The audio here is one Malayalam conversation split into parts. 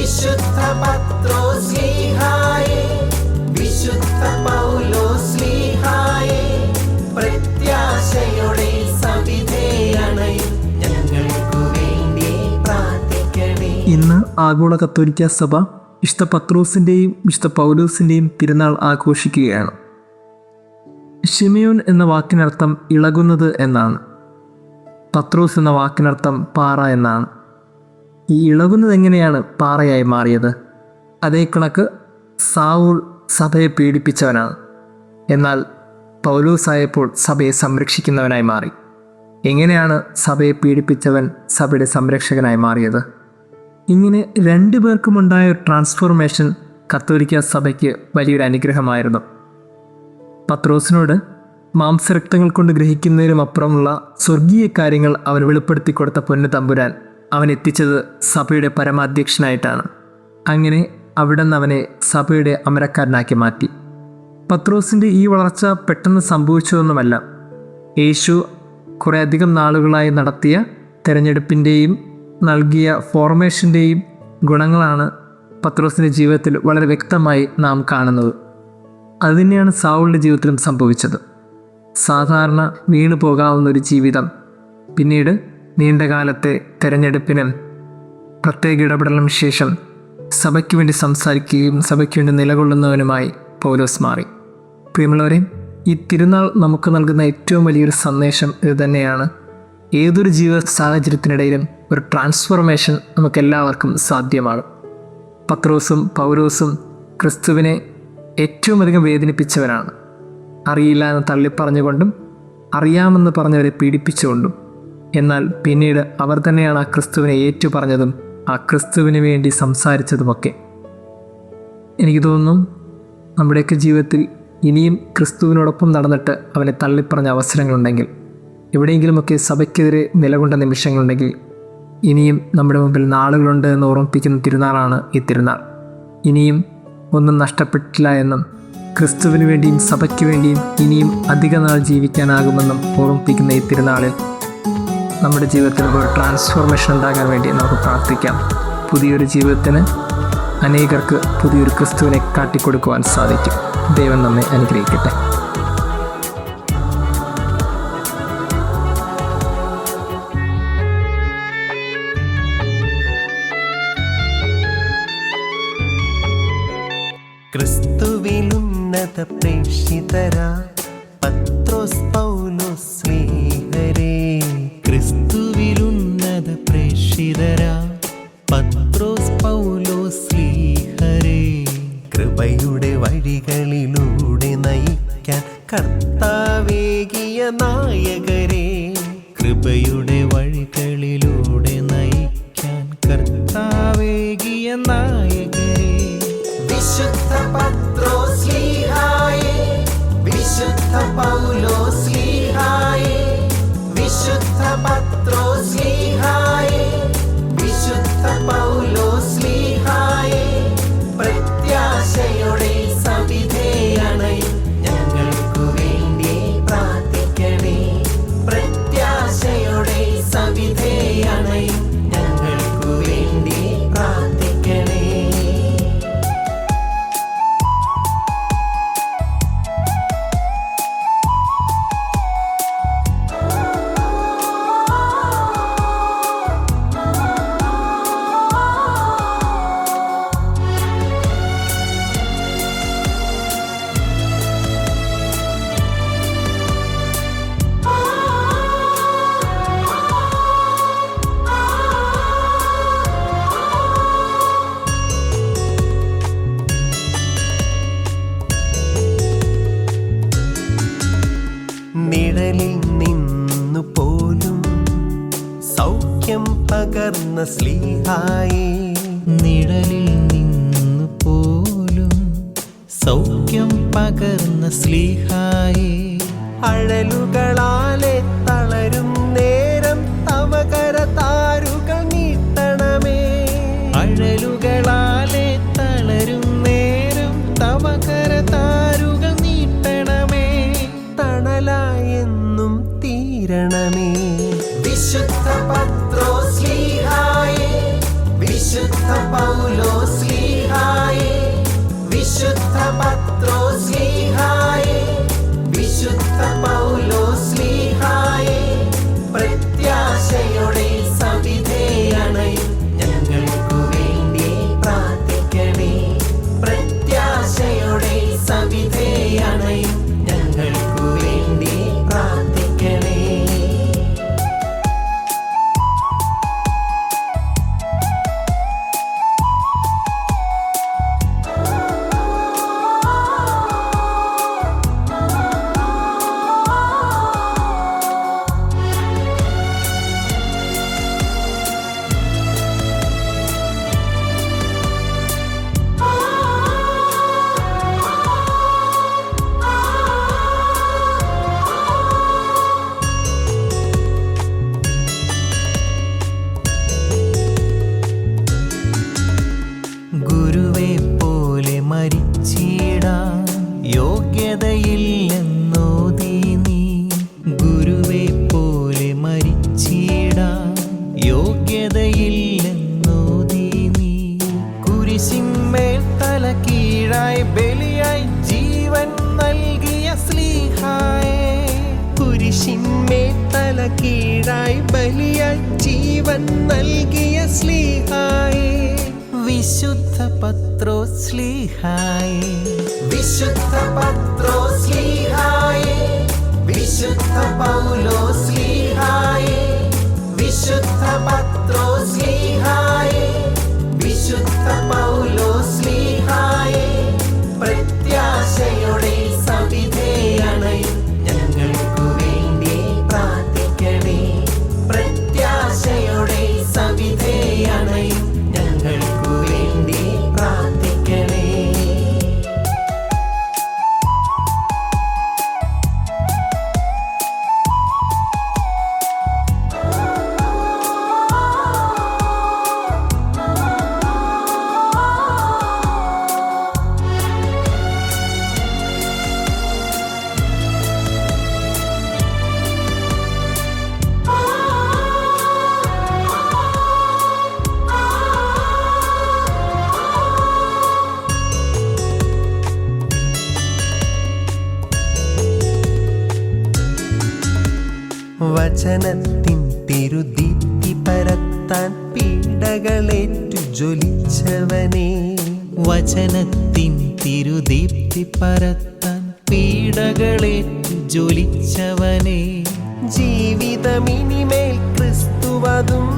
വിശുദ്ധ പത്രോസ്ലീഹായേ, വിശുദ്ധ പൗലോസ്ലീഹായേ, പ്രത്യാശയുടെ സവിധേയണയും ഞങ്ങൾക്കു വേണ്ടി പ്രാർത്ഥിക്കണേ. ഇന്ന് ആഗോള കത്തോലിക്ക സഭ വിശുദ്ധ പത്രോസിൻ്റെയും വിശുദ്ധ പൗലോസിൻ്റെയും തിരുനാൾ ആഘോഷിക്കുകയാണ്. ഷിമിയോൻ എന്ന വാക്കിനർത്ഥം ഇളകുന്നത് എന്നാണ്. പത്രോസ് എന്ന വാക്കിനർത്ഥം പാറ എന്നാണ്. ഈ ഇളകുന്നത് എങ്ങനെയാണ് പാറയായി മാറിയത്? അതേ കണക്ക് സാവൂൾ സഭയെ പീഡിപ്പിച്ചവനാണ്. എന്നാൽ പൗലോസായപ്പോൾ സഭയെ സംരക്ഷിക്കുന്നവനായി മാറി. എങ്ങനെയാണ് സഭയെ പീഡിപ്പിച്ചവൻ സഭയുടെ സംരക്ഷകനായി മാറിയത്? ഇങ്ങനെ രണ്ടു പേർക്കുമുണ്ടായ ഒരു ട്രാൻസ്ഫോർമേഷൻ കത്തോലിക്ക സഭയ്ക്ക് വലിയൊരു അനുഗ്രഹമായിരുന്നു. പത്രോസിനോട് മാംസരക്തങ്ങൾ കൊണ്ട് ഗ്രഹിക്കുന്നതിനും അപ്പുറമുള്ള സ്വർഗീയ കാര്യങ്ങൾ അവൻ വെളിപ്പെടുത്തി കൊടുത്ത പൊന്നു തമ്പുരാൻ അവൻ എത്തിച്ചത് സഭയുടെ പരമാധ്യക്ഷനായിട്ടാണ്. അങ്ങനെ അവിടെ നിന്ന് അവനെ സഭയുടെ അമരക്കാരനാക്കി മാറ്റി. പത്രോസിൻ്റെ ഈ വളർച്ച പെട്ടെന്ന് സംഭവിച്ചതൊന്നുമല്ല. യേശു കുറേ അധികം നാളുകളായി നടത്തിയ തിരഞ്ഞെടുപ്പിൻ്റെയും നൽകിയ ഫോർമേഷൻ്റെയും ഗുണങ്ങളാണ് പത്രോസിൻ്റെ ജീവിതത്തിൽ വളരെ വ്യക്തമായി നാം കാണുന്നത്. അതുതന്നെയാണ് സാവൂളിൻ്റെ ജീവിതത്തിലും സംഭവിച്ചത്. സാധാരണ വീണു പോകാവുന്ന ഒരു ജീവിതം പിന്നീട് നീണ്ടകാലത്തെ തിരഞ്ഞെടുപ്പിനും പ്രത്യേക ഇടപെടലിനും ശേഷം സഭയ്ക്ക് വേണ്ടി സംസാരിക്കുകയും സഭയ്ക്ക് വേണ്ടി നിലകൊള്ളുന്നവനുമായി പൗലോസ് മാറി. പ്രിയമുള്ളവരെ, ഈ തിരുനാൾ നമുക്ക് നൽകുന്ന ഏറ്റവും വലിയൊരു സന്ദേശം ഇത് തന്നെയാണ്. ഏതൊരു ജീവിത സാഹചര്യത്തിനിടയിലും ഒരു ട്രാൻസ്ഫോർമേഷൻ നമുക്കെല്ലാവർക്കും സാധ്യമാണ്. പത്രോസും പൗലോസും ക്രിസ്തുവിനെ ഏറ്റവും അധികം വേദനിപ്പിച്ചവരാണ്. അറിയില്ല എന്ന് തള്ളിപ്പറഞ്ഞുകൊണ്ടും അറിയാമെന്ന് പറഞ്ഞവരെ പീഡിപ്പിച്ചുകൊണ്ടും. എന്നാൽ പിന്നീട് അവർ തന്നെയാണ് ആ ക്രിസ്തുവിനെ ഏറ്റുപറഞ്ഞതും ആ ക്രിസ്തുവിന് വേണ്ടി സംസാരിച്ചതുമൊക്കെ. എനിക്ക് തോന്നുന്നു നമ്മുടെയൊക്കെ ജീവിതത്തിൽ ഇനിയും ക്രിസ്തുവിനോടൊപ്പം നടന്നിട്ട് അവനെ തള്ളിപ്പറഞ്ഞ അവസരങ്ങളുണ്ടെങ്കിൽ, എവിടെയെങ്കിലുമൊക്കെ സഭയ്ക്കെതിരെ നിലകൊണ്ട നിമിഷങ്ങളുണ്ടെങ്കിൽ, ഇനിയും നമ്മുടെ മുമ്പിൽ നാളുകളുണ്ട് എന്ന് ഓർമ്മിപ്പിക്കുന്ന തിരുനാളാണ് ഈ തിരുനാൾ. ഇനിയും ഒന്നും നഷ്ടപ്പെട്ടില്ല എന്നും ക്രിസ്തുവിന് വേണ്ടിയും സഭയ്ക്ക് വേണ്ടിയും ഇനിയും അധിക നാൾ ജീവിക്കാനാകുമെന്നും ഓർമ്മിപ്പിക്കുന്ന ഈ തിരുനാളിൽ നമ്മുടെ ജീവിതത്തിൽ ഒരു ട്രാൻസ്ഫോർമേഷൻ ഉണ്ടാകാൻ വേണ്ടി നമുക്ക് പ്രാർത്ഥിക്കാം. പുതിയൊരു ജീവിതത്തിന് അനേകർക്ക് പുതിയൊരു ക്രിസ്തുവിനെ കാട്ടിക്കൊടുക്കുവാൻ സാധിക്കും. ദൈവം നമ്മെ അനുഗ്രഹിക്കട്ടെ. ക്രിസ്തുവിനുന്നത പ്രേക്ഷിതരാ പത്രോസ് പൗലോസ് സ്ലീഹരേ, ക്രിസ്തുവിനുന്നത പ്രേക്ഷിതരാ പത്രോസ് പൗലോസ് സ്ലീഹരേ, കൃപയുടെ വഴികളിലൂടെ നയിക്കാൻ കർത്താവേകിയ നായകരേ, കൃപയുടെ വഴികളിലൂടെ നയിക്കാൻ കർത്താവേകിയ നായകരേ. വിശുദ്ധ പത്രോസ്ലീഹായേ, വിശുദ്ധ പൗലോസ്ലീഹായേ, വിശുദ്ധ പത്രോസ്ലീഹായേ, വിശുദ്ധ പൗലോസ്ലീഹായേ, പ്രത്യാശയുടെ സവിധേയണയും ഞങ്ങൾക്കു വേണ്ടി പ്രാർത്ഥിക്കണേ. പ്രത്യാശയുടെ സവിധേയണയും ഞങ്ങൾക്കു വേണ്ടി പ്രാർത്ഥിക്കണേ. നിഴലിൽ നിന്നു പോലും സൗഖ്യം പകർന്ന സ്ലീഹായേ, നിഴലിൽ നിന്നു പോലും സൗഖ്യം പകർന്ന സ്ലീഹായേ, അഴലുകളാലെ തളരും നേരം തവ കരതാരുകൾ നീട്ടണമേ, അഴലുകളാലെ തളരും നേരം തവ കരതാരുകൾ നീട്ടണമേ, തണലായെന്നും തീരണമേ. വിശുദ്ധ പത്രോസ്ലീഹായേ, വിശുദ്ധ പൗലോസ് ഗുരുവെ പോലെ മരിച്ചിടാൻ യോഗ്യതയില്ലെന്നോതി നീ. ഗുരുവെ പോലെ മരിച്ചിടാൻ യോഗ്യതയില്ലെന്നോതി നീ. കുരിശിന്മേൽ തല കീഴായി ബലിയായി ജീവൻ നൽകിയ സ്ലീഹായേ. കുരിശിന്മേൽ തല കീഴായി ബലിയായി ജീവൻ നൽകിയ സ്ലീഹായേ. വിശുദ്ധ പത്രോസ് ശ്ലീഹായേ. വിശുദ്ധ പത്രോസ് ശ്ലീഹായേ. വിശുദ്ധ പൗലോസ് ശ്ലീഹായേ. വിശുദ്ധ പത്രോസ് ശ്ലീഹായേ. വിശുദ്ധ പൗലോസ് ശ്ലീഹായേ. പ്രത്യാശയുടെ സവിധേയണയും ഞങ്ങൾക്കു വേണ്ടി പ്രാർത്ഥിക്കണേ. പ്രത്യാശയുടെ സവിധേയണയും ഞങ്ങൾക്കു വേണ്ടി പ്രാർത്ഥിക്കണേ. വചനത്തിൻ തിരുദീപ്തി പരത്താൻ പീഡകളേറ്റു ജ്വലിച്ചവനെ. വചനത്തിൻ തിരുദീപ്തി പരത്താൻ പീഡകളേറ്റു ജ്വലിച്ചവനെ. ജീവിതമിനിമേൽ ക്രിസ്തുവതും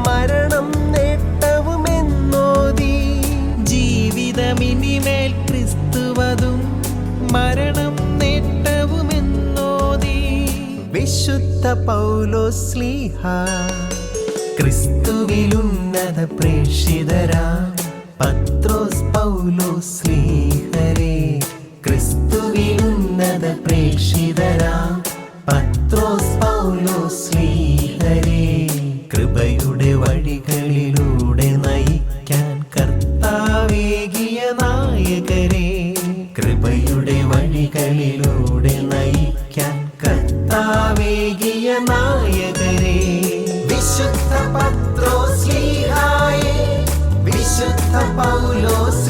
മരണം നേട്ടവുമെന്നോതി. ജീവിതമിനിമേൽ ക്രിസ്തുവതും മരണം നേട്ടവുമെന്നോതി. വിശുദ്ധ പൗലോസ് ശ്ലീഹാ. ക്രിസ്തുവിലുന്നത പ്രേക്ഷിതരാ പത്രോസ് പൗലോസ് ശ്ലീഹരേ. ക്രിസ്തുവിലുന്നത പ്രേക്ഷിതരാ പത്രോസ് പൗലോസ് ശ്ലീഹരേ. കൃപയുടെ വഴികളിലൂടെ നയിക്കാൻ കർത്താവേകിയ നായകരേ. കൃപയുടെ വഴികളിലൂടെ നയിക്കാൻ കർത്താവേകിയ നായകരേ. വിശുദ്ധ പത്രോസ് ശ്ലീഹായേ. വിശുദ്ധ പൗലോസ്